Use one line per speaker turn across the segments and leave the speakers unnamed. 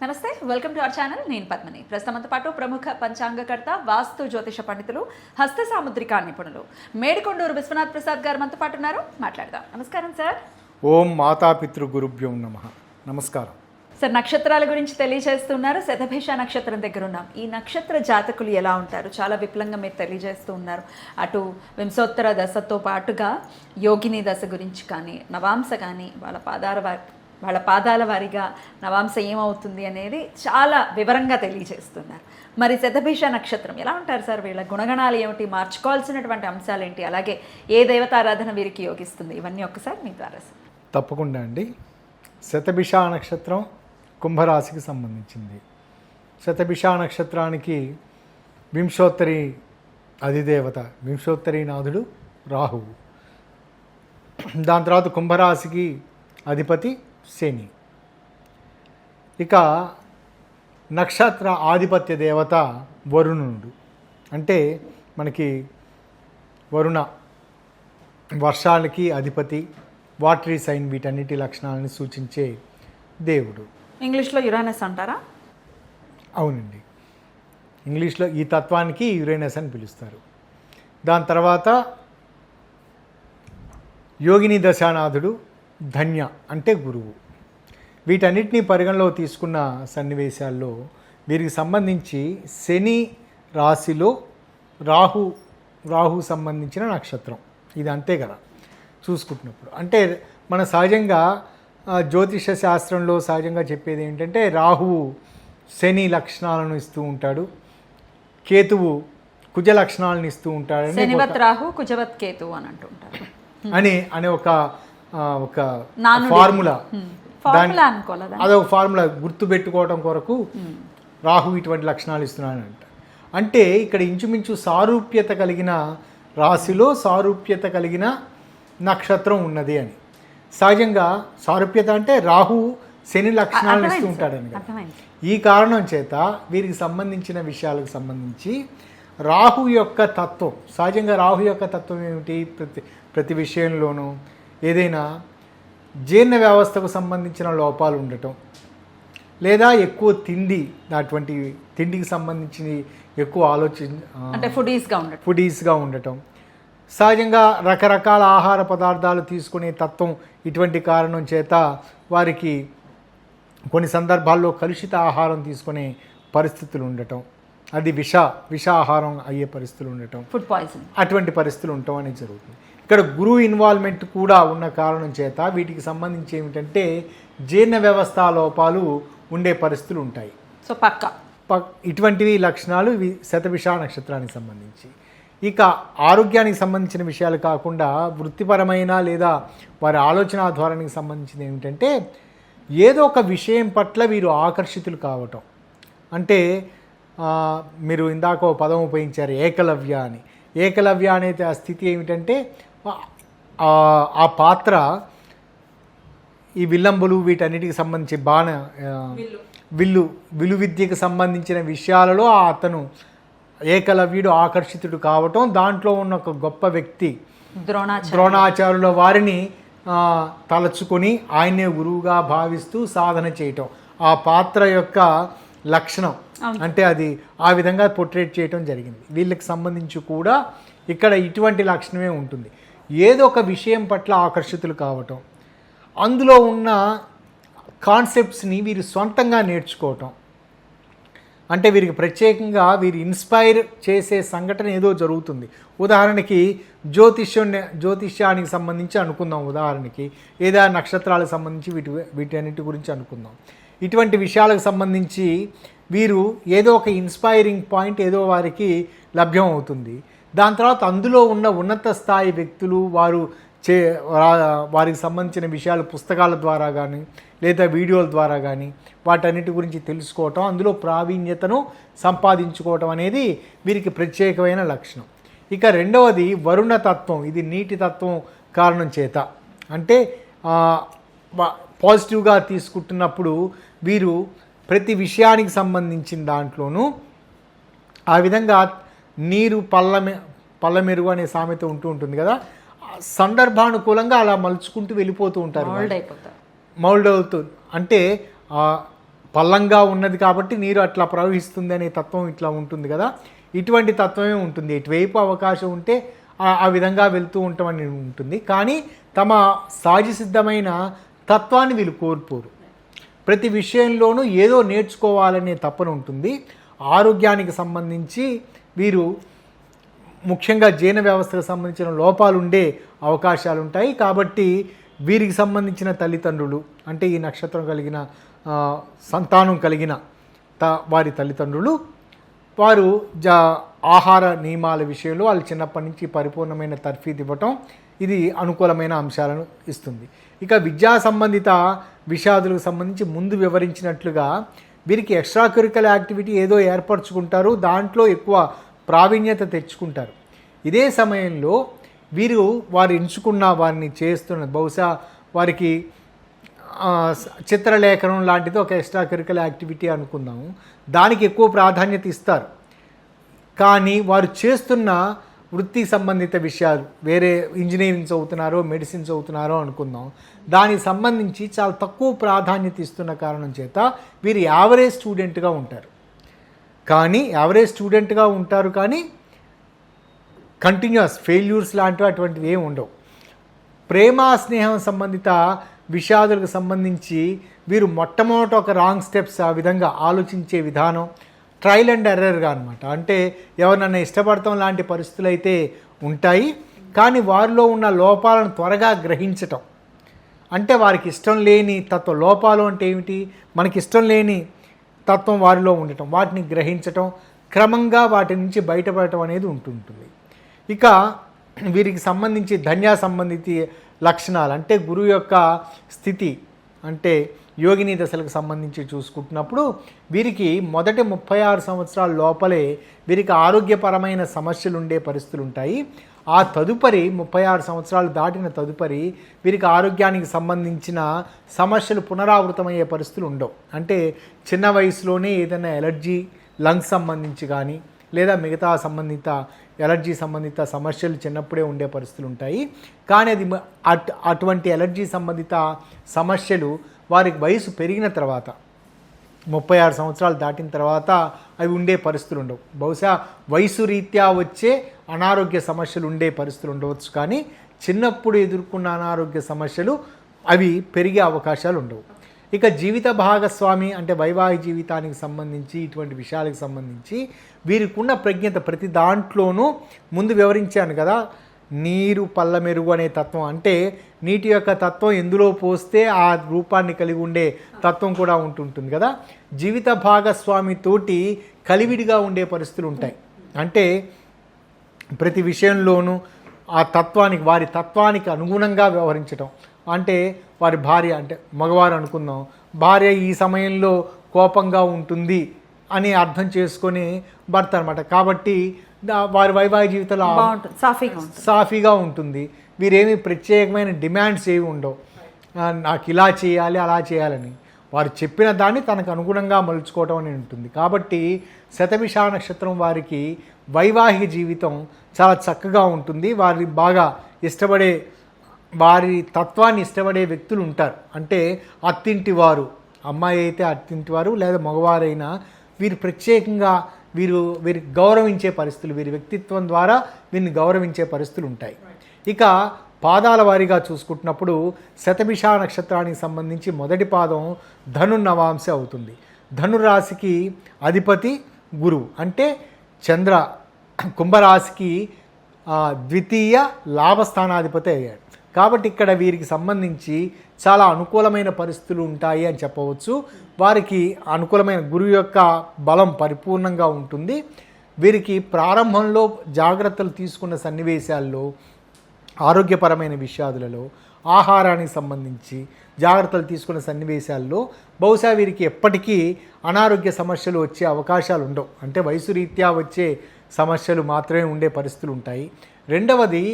నమస్తే, welcome to our channel. నేను పద్మని. ప్రస్తుతంతో పాటు ప్రముఖ పంచాంగకర్త, వాస్తు జ్యోతిష పండితులు, హస్త సాముద్రికా నిపుణులు మేడికొండూరు విశ్వనాథ్ ప్రసాద్ గారు మనతో పాటు ఉన్నారు. మాట్లాడదాం. నమస్కారం సార్.
ఓం మాతాపితృ గురుభ్యో నమః. నమస్కారం
సార్. నక్షత్రాల గురించి తెలియజేస్తున్నారు. శతభిష నక్షత్రం దగ్గర ఉన్నాం. ఈ నక్షత్ర జాతకులు ఎలా ఉంటారు? చాలా విపులంగా మీరు తెలియజేస్తూ ఉన్నారు. అటు వింశోత్తర దశతో పాటుగా యోగిని దశ గురించి కానీ, నవాంశ కానీ, వాళ్ళ పాదాల వారిగా నవాంశ ఏమవుతుంది అనేది చాలా వివరంగా తెలియజేస్తున్నారు. మరి శతభిష నక్షత్రం ఎలా ఉంటారు సార్? వీళ్ళ గుణగణాలు ఏమిటి? మార్చుకోవాల్సినటువంటి అంశాలు ఏంటి? అలాగే ఏ దేవతారాధన వీరికి యోగిస్తుంది? ఇవన్నీ ఒక్కసారి మీ ద్వారా సార్.
తప్పకుండా అండి. శతభిష నక్షత్రం కుంభరాశికి సంబంధించింది. శతభిష నక్షత్రానికి వింశోత్తరి అధిదేవత, వింశోత్తరి నాథుడు రాహువు. దాని తర్వాత కుంభరాశికి అధిపతి శని. ఇక నక్షత్ర ఆధిపత్య దేవత వరుణుడు. అంటే మనకి వరుణ వర్షాలకి అధిపతి, వాటరీ సైన్, వీటన్నిటి లక్షణాలను సూచించే దేవుడు.
ఇంగ్లీష్లో యురానస్ అంటారా?
అవునండి, ఇంగ్లీష్లో ఈ తత్వానికి యురేనస్ అని పిలుస్తారు. దాని తర్వాత యోగిని దశానాథుడు ధన్య అంటే గురువు. వీటన్నిటినీ పరిగణలో తీసుకున్న సన్నివేశాల్లో వీరికి సంబంధించి శని రాశిలో రాహు సంబంధించిన నక్షత్రం ఇది, అంతే కదా చూసుకుంటున్నప్పుడు. అంటే మన సహజంగా జ్యోతిష శాస్త్రంలో సహజంగా చెప్పేది ఏంటంటే రాహువు శని లక్షణాలను ఇస్తూ ఉంటాడు, కేతువు కుజ లక్షణాలను ఇస్తూ ఉంటాడు.
శనివత్ రాహు, కుజవత్ కేతు అని అంటుంటారు
అనే ఒక ఫార్ములా, అదొక ఫార్ములా గుర్తు పెట్టుకోవడం కొరకు రాహు ఇటువంటి లక్షణాలు ఇస్తున్నాడంట. అంటే ఇక్కడ ఇంచుమించు సారూప్యత కలిగిన రాశిలో సారూప్యత కలిగిన నక్షత్రం ఉన్నది అని. సహజంగా సారూప్యత అంటే రాహు శని లక్షణాలు ఇస్తూ ఉంటాడని. ఈ కారణం చేత వీరికి సంబంధించిన విషయాలకు సంబంధించి రాహు యొక్క తత్వం, సహజంగా రాహు యొక్క తత్వం ఏమిటి? ప్రతి విషయంలోనూ ఏదైనా జీర్ణ వ్యవస్థకు సంబంధించిన లోపాలు ఉండటం, లేదా ఎక్కువ అటువంటి తిండికి సంబంధించి ఎక్కువ
అంటే
ఫుడీస్గా ఉండటం, సహజంగా రకరకాల ఆహార పదార్థాలు తీసుకునే తత్వం, ఇటువంటి కారణం చేత వారికి కొన్ని సందర్భాల్లో కలుషిత ఆహారం తీసుకునే పరిస్థితులు ఉండటం, అది విష ఆహారం అయ్యే పరిస్థితులు ఉండటం,
ఫుడ్ పాయిజన్,
అటువంటి పరిస్థితులు ఉండటం అనేది జరుగుతుంది. ఇక్కడ గురువు ఇన్వాల్వ్మెంట్ కూడా ఉన్న కారణం చేత వీటికి సంబంధించి ఏమిటంటే జీర్ణ వ్యవస్థ లోపాలు ఉండే పరిస్థితులు ఉంటాయి.
సో
ఇటువంటివి లక్షణాలు శతభిష నక్షత్రానికి సంబంధించి. ఇక ఆరోగ్యానికి సంబంధించిన విషయాలు కాకుండా వృత్తిపరమైన లేదా వారి ఆలోచన ధోరణికి సంబంధించింది ఏమిటంటే ఏదో ఒక విషయం పట్ల వీరు ఆకర్షితులు కావటం. అంటే మీరు ఇందాక పదం ఉపయోగించారు ఏకలవ్య అని. ఏకలవ్య అనే ఆ స్థితి ఏమిటంటే ఆ పాత్ర ఈ విల్లంబులు వీటన్నిటికి సంబంధించి విల్లు విద్యకు సంబంధించిన విషయాలలో అతను ఏకలవ్యుడు ఆకర్షితుడు కావటం, దాంట్లో ఉన్న ఒక గొప్ప వ్యక్తి ద్రోణాచార్యుల వారిని తలచుకొని ఆయనే గురువుగా భావిస్తూ సాధన చేయటం, ఆ పాత్ర యొక్క లక్షణం. అంటే అది ఆ విధంగా పోర్ట్రేట్ చేయటం జరిగింది. వీళ్ళకి సంబంధించి కూడా ఇక్కడ ఇటువంటి లక్షణమే ఉంటుంది. ఏదో ఒక విషయం పట్ల ఆకర్షితులు కావటం, అందులో ఉన్న కాన్సెప్ట్స్ని వీరు సొంతంగా నేర్చుకోవటం. అంటే వీరికి ప్రత్యేకంగా వీరు ఇన్స్పైర్ చేసే సంఘటన ఏదో జరుగుతుంది. ఉదాహరణకి జ్యోతిష్యానికి సంబంధించి అనుకుందాం, ఉదాహరణకి లేదా నక్షత్రాలకు సంబంధించి వీటన్నిటి గురించి అనుకుందాం. ఇటువంటి విషయాలకు సంబంధించి వీరు ఏదో ఒక ఇన్స్పైరింగ్ పాయింట్ ఏదో వారికి లభ్యం అవుతుంది. దాని తర్వాత అందులో ఉన్న ఉన్నత స్థాయి వ్యక్తులు వారికి సంబంధించిన విషయాలు పుస్తకాల ద్వారా కానీ లేదా వీడియోల ద్వారా కానీ వాటన్నిటి గురించి తెలుసుకోవటం, అందులో ప్రావీణ్యతను సంపాదించుకోవటం అనేది వీరికి ప్రత్యేకమైన లక్షణం. ఇక రెండవది వరుణ తత్వం. ఇది నీటి తత్వం కారణం చేత, అంటే పాజిటివ్గా తీసుకుంటున్నప్పుడు వీరు ప్రతి విషయానికి సంబంధించిన దాంట్లోనూ ఆ విధంగా నీరు పళ్ళమెరుగు అనే సామెత ఉంటుంది కదా, సందర్భానుకూలంగా అలా మలుచుకుంటూ వెళ్ళిపోతూ ఉంటారు, మౌల్డ్ అవుతూ. అంటే పల్లంగా ఉన్నది కాబట్టి నీరు అట్లా ప్రవహిస్తుంది అనే తత్వం ఇట్లా ఉంటుంది కదా, ఇటువంటి తత్వమే ఉంటుంది. ఇటువైపు అవకాశం ఉంటే ఆ విధంగా వెళ్తూ ఉంటామని ఉంటుంది. కానీ తమ సహజసిద్ధమైన తత్వాన్ని వీళ్ళు కోల్పోరు. ప్రతి విషయంలోనూ ఏదో నేర్చుకోవాలనే తపన ఉంటుంది. ఆరోగ్యానికి సంబంధించి వీరు ముఖ్యంగా జీర్ణ వ్యవస్థకు సంబంధించిన లోపాలు ఉండే అవకాశాలు ఉంటాయి. కాబట్టి వీరికి సంబంధించిన తల్లిదండ్రులు అంటే ఈ నక్షత్రం కలిగిన సంతానం కలిగిన వారి తల్లిదండ్రులు వారు ఆహార నియమాల విషయంలో వాళ్ళు చిన్నప్పటి నుంచి పరిపూర్ణమైన తర్ఫీదు ఇవ్వటం ఇది అనుకూలమైన అంశాలను ఇస్తుంది. ఇక విద్యా సంబంధిత విషాదులకు సంబంధించి ముందు వివరించినట్లుగా వీరికి ఎక్స్ట్రా కరిక్యులర్ యాక్టివిటీ ఏదో ఏర్పరచుకుంటారు, దాంట్లో ఎక్కువ ప్రావీణ్యత తెచ్చుకుంటారు. ఇదే సమయంలో వీరు వారు ఎంచుకున్న వారిని చేస్తున్న బహుశా వారికి చిత్రలేఖనం లాంటిది ఒక ఎక్స్ట్రా కరిక్యులర్ యాక్టివిటీ అనుకుందాము, దానికి ఎక్కువ ప్రాధాన్యత ఇస్తారు. కానీ వారు చేస్తున్న వృత్తి సంబంధిత విషయాలు వేరే ఇంజనీరింగ్ చదువుతున్నారో మెడిసిన్ చదువుతున్నారో అనుకుందాం, దానికి సంబంధించి చాలా తక్కువ ప్రాధాన్యత ఇస్తున్న కారణం చేత వీరు యావరేజ్ స్టూడెంట్గా ఉంటారు. కానీ కంటిన్యూస్ ఫెయిల్యూర్స్ లాంటివి అటువంటివి ఏమి ఉండవు. ప్రేమ స్నేహం సంబంధిత విషాదులకు సంబంధించి వీరు మొట్టమొదట ఒక రాంగ్ స్టెప్స్ ఆ విధంగా ఆలోచించే విధానం ట్రయల్ అండ్ ఎర్రర్గా అనమాట. అంటే ఎవరినన్నా ఇష్టపడటం లాంటి పరిస్థితులు అయితే ఉంటాయి, కానీ వారిలో ఉన్న లోపాలను త్వరగా గ్రహించటం, అంటే వారికి ఇష్టం లేని తత్వం. లోపాలు అంటే ఏమిటి? మనకి ఇష్టం లేని తత్వం వారిలో ఉండటం, వాటిని గ్రహించటం, క్రమంగా వాటి నుంచి బయటపడటం అనేది ఉంటుంటుంది. ఇక వీరికి సంబంధించి ధన్యా సంబంధిత లక్షణాలు అంటే గురువు యొక్క స్థితి అంటే యోగిని దశలకు సంబంధించి చూసుకుంటున్నప్పుడు వీరికి మొదటి 36 సంవత్సరాల లోపలే వీరికి ఆరోగ్యపరమైన సమస్యలు ఉండే పరిస్థితులు ఉంటాయి. ఆ తదుపరి 36 సంవత్సరాలు దాటిన తదుపరి వీరికి ఆరోగ్యానికి సంబంధించిన సమస్యలు పునరావృతమయ్యే పరిస్థితులు ఉండవు. అంటే చిన్న వయసులోనే ఏదైనా ఎలర్జీ లంగ్స్ సంబంధించి కానీ లేదా మిగతా సంబంధిత ఎలర్జీ సంబంధిత సమస్యలు చిన్నప్పుడే ఉండే పరిస్థితులు ఉంటాయి. కానీ అది అటువంటి ఎలర్జీ సంబంధిత సమస్యలు వారికి వయసు పెరిగిన తర్వాత 36 సంవత్సరాలు దాటిన తర్వాత అవి ఉండే పరిస్థితులు ఉండవు. బహుశా వయసు రీత్యా వచ్చే అనారోగ్య సమస్యలు ఉండే పరిస్థితులు ఉండవచ్చు, కానీ చిన్నప్పుడు ఎదుర్కొన్న అనారోగ్య సమస్యలు అవి పెరిగే అవకాశాలు ఉండవు. ఇక జీవిత భాగస్వామి అంటే వైవాహిక జీవితానికి సంబంధించి ఇటువంటి విషయాలకు సంబంధించి వీరికి ఉన్న ప్రజ్ఞత ప్రతి దాంట్లోనూ ముందు వివరించాను కదా, నీరు పళ్ళ మెరుగు అనే తత్వం అంటే నీటి యొక్క తత్వం ఎందులో పోస్తే ఆ రూపాన్ని కలిగి ఉండే తత్వం కూడా ఉంటుంటుంది కదా. జీవిత భాగస్వామితోటి కలివిడిగా ఉండే పరిస్థితులు ఉంటాయి. అంటే ప్రతి విషయంలోనూ ఆ తత్వానికి వారి తత్వానికి అనుగుణంగా వ్యవహరించటం. అంటే వారి భార్య అంటే మగవారు అనుకుందాం, భార్య ఈ సమయంలో కోపంగా ఉంటుంది అని అర్థం చేసుకొని భర్త అనమాట. కాబట్టి వారి వైవాహిక జీవితంలో సాఫీగా ఉంటుంది. వీరేమి ప్రత్యేకమైన డిమాండ్స్ ఏమి ఉండవు, నాకు ఇలా చేయాలి అలా చేయాలని. వారు చెప్పిన దాన్ని తనకు అనుగుణంగా మలుచుకోవడం అని ఉంటుంది. కాబట్టి శతభిష నక్షత్రం వారికి వైవాహిక జీవితం చాలా చక్కగా ఉంటుంది. వారి బాగా ఇష్టపడే వారి తత్వాన్ని ఇష్టపడే వ్యక్తులు ఉంటారు. అంటే అత్తింటి వారు, అమ్మాయి అయితే అత్తింటి వారు లేదా మగవారైనా వీరు ప్రత్యేకంగా వీరికి గౌరవించే పరిస్థితులు, వీరి వ్యక్తిత్వం ద్వారా వీరిని గౌరవించే పరిస్థితులు ఉంటాయి. ఇక పాదాల వారీగా చూసుకుంటున్నప్పుడు శతభిష నక్షత్రానికి సంబంధించి మొదటి పాదం ధనుర్నవాంశ అవుతుంది. ధనురాశికి అధిపతి గురువు అంటే చంద్ర కుంభరాశికి ద్వితీయ లాభస్థానాధిపతి అయ్యాడు. కాబట్టి ఇక్కడ వీరికి సంబంధించి చాలా అనుకూలమైన పరిస్థితులు ఉంటాయి అని చెప్పవచ్చు. వారికి అనుకూలమైన గురువు యొక్క బలం పరిపూర్ణంగా ఉంటుంది. వీరికి ప్రారంభంలో జాగ్రత్తలు తీసుకున్న సన్నివేశాల్లో, ఆరోగ్యపరమైన విషయాలలో, ఆహారానికి సంబంధించి జాగ్రత్తలు తీసుకున్న సన్నివేశాల్లో బహుశా వీరికి ఎప్పటికీ అనారోగ్య సమస్యలు వచ్చే అవకాశాలు ఉండవు. అంటే వయసు రీత్యా వచ్చే సమస్యలు మాత్రమే ఉండే పరిస్థితులు ఉంటాయి. రెండవది,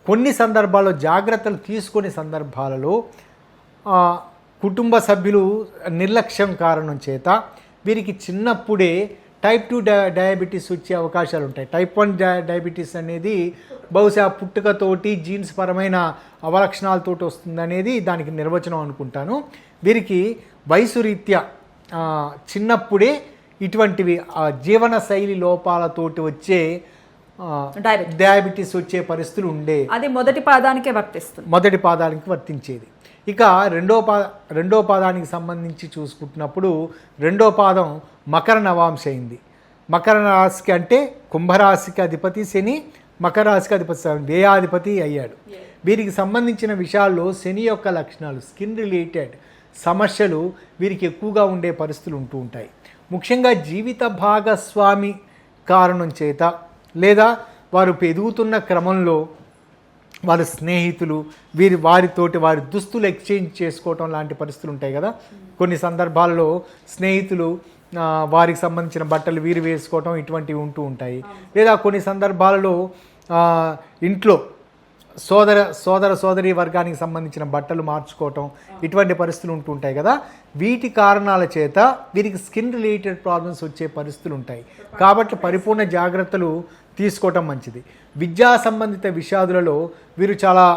కొన్ని సందర్భాల్లో జాగ్రత్తలు తీసుకునే సందర్భాలలో కుటుంబ సభ్యులు నిర్లక్ష్యం కారణం చేత వీరికి చిన్నప్పుడే టైప్ 2 డయాబెటీస్ వచ్చే అవకాశాలు ఉంటాయి. టైప్ 1 డయాబెటీస్ అనేది బహుశా పుట్టుకతోటి జీన్స్ పరమైన అవలక్షణాలతోటి వస్తుంది అనేది దానికి నిర్వచనం అనుకుంటాను. వీరికి వయసు రీత్యా చిన్నప్పుడే ఇటువంటివి జీవన శైలి లోపాలతోటి వచ్చే డయాబెటీస్ వచ్చే పరిస్థితులు ఉండే.
అది మొదటి పాదానికే వర్తిస్తుంది.
మొదటి పాదానికి వర్తించేది. ఇక రెండో పాదానికి సంబంధించి చూసుకుంటున్నప్పుడు రెండో పాదం మకర నవాంశ అయింది. మకర రాశికి అంటే కుంభరాశికి అధిపతి శని, మకర రాశికి అధిపతి వ్యయాధిపతి అయ్యాడు. వీరికి సంబంధించిన విషయాల్లో శని యొక్క లక్షణాలు, స్కిన్ రిలేటెడ్ సమస్యలు వీరికి ఎక్కువగా ఉండే పరిస్థితులు ఉంటూ ఉంటాయి. ముఖ్యంగా జీవిత భాగస్వామి కారణం చేత లేదా వారు ఎదుగుతున్న క్రమంలో వారి స్నేహితులు వారితోటి వారి దుస్తులు ఎక్స్చేంజ్ చేసుకోవటం లాంటి పరిస్థితులు ఉంటాయి కదా. కొన్ని సందర్భాల్లో స్నేహితులు వారికి సంబంధించిన బట్టలు వీరు వేసుకోవటం ఇటువంటివి ఉంటూ ఉంటాయి. లేదా కొన్ని సందర్భాలలో ఇంట్లో సోదరి వర్గానికి సంబంధించిన బట్టలు మార్చుకోవటం ఇటువంటి పరిస్థితులు ఉంటూ ఉంటాయి కదా. వీటి కారణాల చేత వీరికి స్కిన్ రిలేటెడ్ ప్రాబ్లమ్స్ వచ్చే పరిస్థితులు ఉంటాయి. కాబట్టి పరిపూర్ణ జాగ్రత్తలు తీసుకోవటం మంచిది. విద్యా సంబంధిత విషయాదులలో వీరు చాలా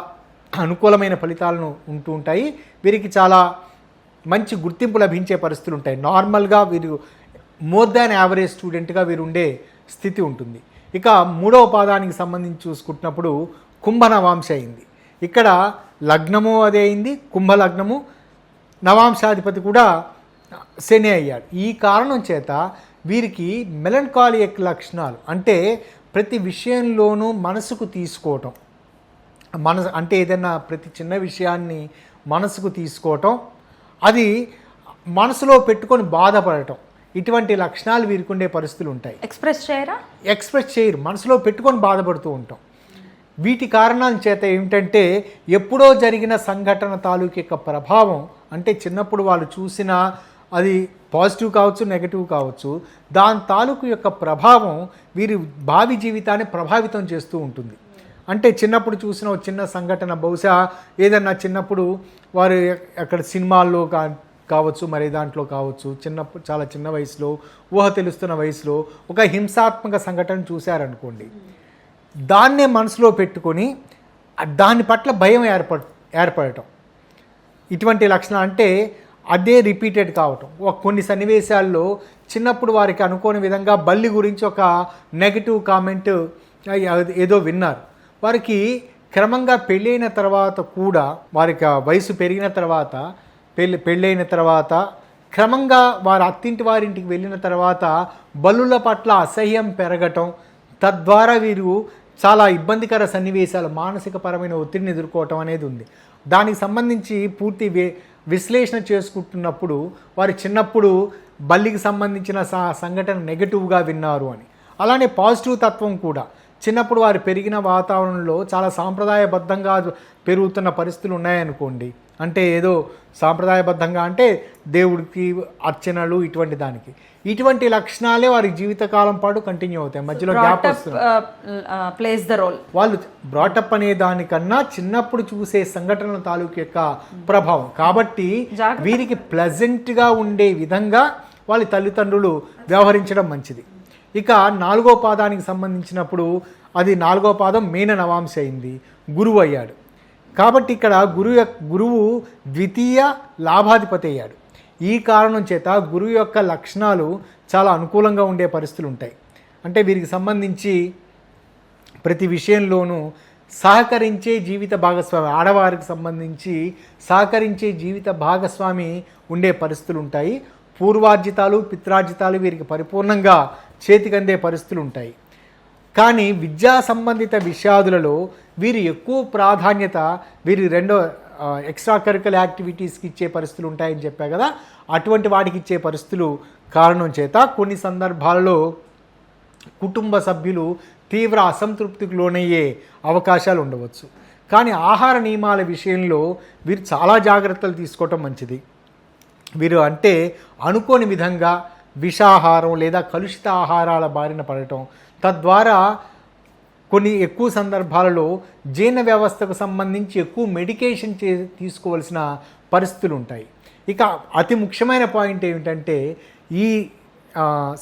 అనుకూలమైన ఫలితాలను ఉంటూ ఉంటాయి. వీరికి చాలా మంచి గుర్తింపు లభించే పరిస్థితులు ఉంటాయి. నార్మల్గా వీరు మోర్ దాన్ యావరేజ్ స్టూడెంట్గా వీరు ఉండే స్థితి ఉంటుంది. ఇక మూడవ పాదానికి సంబంధించి చూసుకుంటున్నప్పుడు కుంభ నవాంశ అయింది. ఇక్కడ లగ్నము అదే అయింది, కుంభ లగ్నము, నవాంశాధిపతి కూడా శని అయ్యాడు. ఈ కారణం చేత వీరికి మెలంకాలియక్ లక్షణాలు, అంటే ప్రతి విషయంలోనూ మనసుకు తీసుకోవటం, అంటే ఏదైనా ప్రతి చిన్న విషయాన్ని మనసుకు తీసుకోవటం, అది మనసులో పెట్టుకొని బాధపడటం, ఇటువంటి లక్షణాలు వీరికి ఉండే పరిస్థితులు ఉంటాయి. ఎక్స్ప్రెస్ చేయరు, మనసులో పెట్టుకొని బాధపడుతూ ఉంటాం. వీటి కారణాల చేత ఏమిటంటే ఎప్పుడో జరిగిన సంఘటన తాలూకు యొక్క ప్రభావం, అంటే చిన్నప్పుడు వాళ్ళు చూసిన అది పాజిటివ్ కావచ్చు, నెగటివ్ కావచ్చు, దాని తాలూకు యొక్క ప్రభావం వీరి భావి జీవితాన్ని ప్రభావితం చేస్తూ ఉంటుంది. అంటే చిన్నప్పుడు చూసిన ఒక చిన్న సంఘటన, బహుశా ఏదన్నా చిన్నప్పుడు వారు అక్కడ సినిమాల్లో కావచ్చు, మరి దాంట్లో కావచ్చు, చిన్నప్పుడు చాలా చిన్న వయసులో, ఊహ తెలుస్తున్న వయసులో ఒక హింసాత్మక సంఘటన చూశారనుకోండి, దాన్నే మనసులో పెట్టుకొని దాని పట్ల భయం ఏర్పడటం, ఇటువంటి లక్షణాలు, అంటే అదే రిపీటెడ్ కావటం. కొన్ని సన్నివేశాల్లో చిన్నప్పుడు వారికి అనుకోని విధంగా బల్లి గురించి ఒక నెగిటివ్ కామెంట్ ఏదో విన్నారు. వారికి క్రమంగా పెళ్ళైన తర్వాత కూడా, వారికి వయసు పెరిగిన తర్వాత, పెళ్ళైన తర్వాత క్రమంగా వారు అత్తింటి వారింటికి వెళ్ళిన తర్వాత బల్లుల పట్ల అసహ్యం పెరగటం, తద్వారా వీరు చాలా ఇబ్బందికర సన్నివేశాలు, మానసిక పరమైన ఒత్తిడిని ఎదుర్కోవటం అనేది ఉంది. దానికి సంబంధించి పూర్తి విశ్లేషణ చేసుకుంటున్నప్పుడు వారు చిన్నప్పుడు బల్లికి సంబంధించిన సంఘటన నెగటివ్గా విన్నారు అని, అలానే పాజిటివ్ తత్వం కూడా చిన్నప్పుడు వారు పెరిగిన వాతావరణంలో చాలా సాంప్రదాయబద్ధంగా పెరుగుతున్న పరిస్థితులు ఉన్నాయనుకోండి, అంటే ఏదో సాంప్రదాయబద్ధంగా అంటే దేవుడికి అర్చనలు ఇటువంటి దానికి, ఇటువంటి లక్షణాలే వారి జీవితకాలం పాటు కంటిన్యూ అవుతాయి. మధ్యలో గ్యాప్ వస్తుంది.
Place the role.
వాళ్ళు బ్రాటప్ అనే దానికన్నా చిన్నప్పుడు చూసే సంఘటనల తాలూకు యొక్క ప్రభావం. కాబట్టి వీరికి ప్లెజెంట్గా ఉండే విధంగా వాళ్ళ తల్లిదండ్రులు వ్యవహరించడం మంచిది. ఇక నాలుగో పాదానికి సంబంధించినప్పుడు అది నాలుగో పాదం మీన నవాంశ అయింది, గురువు అయ్యాడు. కాబట్టి ఇక్కడ గురువు ద్వితీయ లాభాధిపతి అయ్యాడు. ఈ కారణం చేత గురువు యొక్క లక్షణాలు చాలా అనుకూలంగా ఉండే పరిస్థితులు ఉంటాయి. అంటే వీరికి సంబంధించి ప్రతి విషయంలోనూ సహకరించే జీవిత భాగస్వామి, ఆడవారికి సంబంధించి సహకరించే జీవిత భాగస్వామి ఉండే పరిస్థితులు ఉంటాయి. పూర్వార్జితాలు, పిత్రార్జితాలు వీరికి పరిపూర్ణంగా చేతికందే పరిస్థితులు ఉంటాయి. కానీ విద్యా సంబంధిత విషయాదులలో వీరు ఎక్కువ ప్రాధాన్యత వీరి ఎక్స్ట్రా కరికులర్ యాక్టివిటీస్కి ఇచ్చే పరిస్థితులు ఉంటాయని చెప్పా కదా, అటువంటి వాటికి ఇచ్చే పరిస్థితులు కారణం చేత కొన్ని సందర్భాలలో కుటుంబ సభ్యులు తీవ్ర అసంతృప్తికి లోనయ్యే అవకాశాలు ఉండవచ్చు. కానీ ఆహార నియమాల విషయంలో వీరు చాలా జాగ్రత్తలు తీసుకోవటం మంచిది. వీరు అంటే అనుకోని విధంగా విషాహారం లేదా కలుషిత ఆహారాల బారిన పడటం, తద్వారా కొన్ని ఎక్కువ సందర్భాలలో జీర్ణ వ్యవస్థకు సంబంధించి ఎక్కువ మెడికేషన్ తీసుకోవాల్సిన పరిస్థితులు ఉంటాయి. ఇక అతి ముఖ్యమైన పాయింట్ ఏమిటంటే ఈ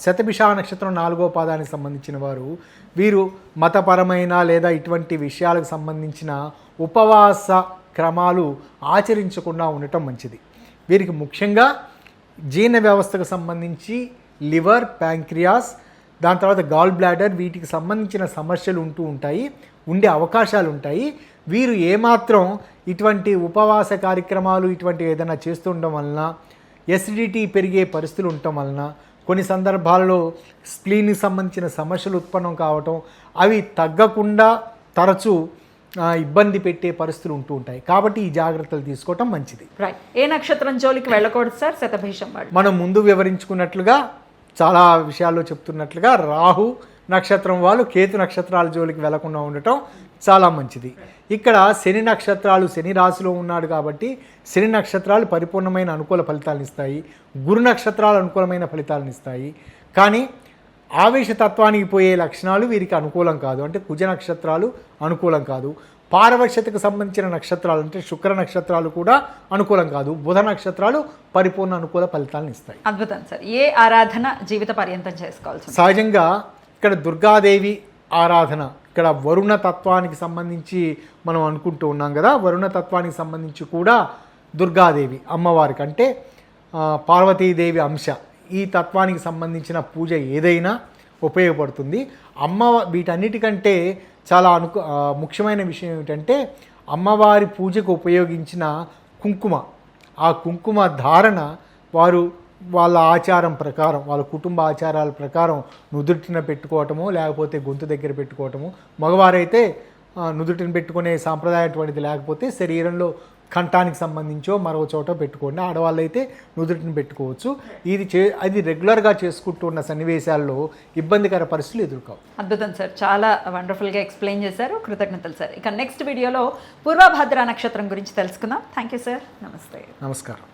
శతభిష నక్షత్రం నాలుగో పాదానికి సంబంధించిన వారు వీరు మతపరమైన లేదా ఇటువంటి విషయాలకు సంబంధించిన ఉపవాస క్రమాలు ఆచరించకుండా ఉండటం మంచిది. వీరికి ముఖ్యంగా జీర్ణ వ్యవస్థకు సంబంధించి లివర్, ప్యాంక్రియాస్, దాని తర్వాత గాల్ బ్లాడర్, వీటికి సంబంధించిన సమస్యలు ఉండే అవకాశాలు ఉంటాయి. వీరు ఏమాత్రం ఇటువంటి ఉపవాస కార్యక్రమాలు ఇటువంటి ఏదైనా చేస్తుండడం వలన ఎసిడిటీ పెరిగే పరిస్థితులు ఉండటం వలన కొన్ని సందర్భాల్లో స్ప్లీన్కి సంబంధించిన సమస్యలు ఉత్పన్నం కావటం, అవి తగ్గకుండా తరచూ ఇబ్బంది పెట్టే పరిస్థితులు ఉంటాయి. కాబట్టి ఈ జాగ్రత్తలు తీసుకోవటం మంచిది.
రైట్. ఏ నక్షత్రం జోలికి వెళ్ళకూడదు సార్ శతభిషం వాళ్ళు?
మనం ముందు వివరించుకున్నట్లుగా, చాలా విషయాల్లో చెప్తున్నట్లుగా రాహు నక్షత్రం వాళ్ళు కేతు నక్షత్రాల జోలికి వెళ్లకుండా ఉండటం చాలా మంచిది. ఇక్కడ శని నక్షత్రాలు, శని రాశిలో ఉన్నాడు కాబట్టి శని నక్షత్రాలు పరిపూర్ణమైన అనుకూల ఫలితాలను ఇస్తాయి. గురు నక్షత్రాలు అనుకూలమైన ఫలితాలను ఇస్తాయి. కానీ ఆవేశతత్వానికి పోయే లక్షణాలు వీరికి అనుకూలం కాదు. అంటే కుజ నక్షత్రాలు అనుకూలం కాదు. పారవశ్యతకు సంబంధించిన నక్షత్రాలు అంటే శుక్ర నక్షత్రాలు కూడా అనుకూలం కాదు. బుధ నక్షత్రాలు పరిపూర్ణ అనుకూల ఫలితాలను ఇస్తాయి.
అద్భుతం సార్. ఏ ఆరాధన జీవిత పర్యంతం చేసుకోవాల్సి?
సహజంగా ఇక్కడ దుర్గాదేవి ఆరాధన, ఇక్కడ వరుణ తత్వానికి సంబంధించి మనం అనుకుంటూ ఉన్నాం కదా, వరుణ తత్వానికి సంబంధించి కూడా దుర్గాదేవి అమ్మవారికి అంటే పార్వతీదేవి అంశ, ఈ తత్వానికి సంబంధించిన పూజ ఏదైనా ఉపయోగపడుతుంది. వీటన్నిటికంటే చాలా ముఖ్యమైన విషయం ఏమిటంటే అమ్మవారి పూజకు ఉపయోగించిన కుంకుమ, ఆ కుంకుమ ధారణ వాళ్ళ ఆచారం ప్రకారం, వాళ్ళ కుటుంబ ఆచారాల ప్రకారం నుదుటిన పెట్టుకోవటము, లేకపోతే గొంతు దగ్గర పెట్టుకోవటము. మగవారైతే నుదుటిని పెట్టుకునే సాంప్రదాయం అటువంటిది లేకపోతే శరీరంలో కంఠానికి సంబంధించో మరో చోట పెట్టుకోండి. ఆడవాళ్ళు అయితే నుదుటిని పెట్టుకోవచ్చు. అది రెగ్యులర్గా చేసుకుంటున్న సన్నివేశాల్లో ఇబ్బందికర పరిస్థితులు ఎదుర్కోవు.
అద్భుతం సార్, చాలా వండర్ఫుల్గా ఎక్స్ప్లెయిన్ చేశారు. కృతజ్ఞతలు సార్. ఇక నెక్స్ట్ వీడియోలో పూర్వభద్ర నక్షత్రం గురించి తెలుసుకుందాం. Thank you sir. నమస్తే.
నమస్కారం.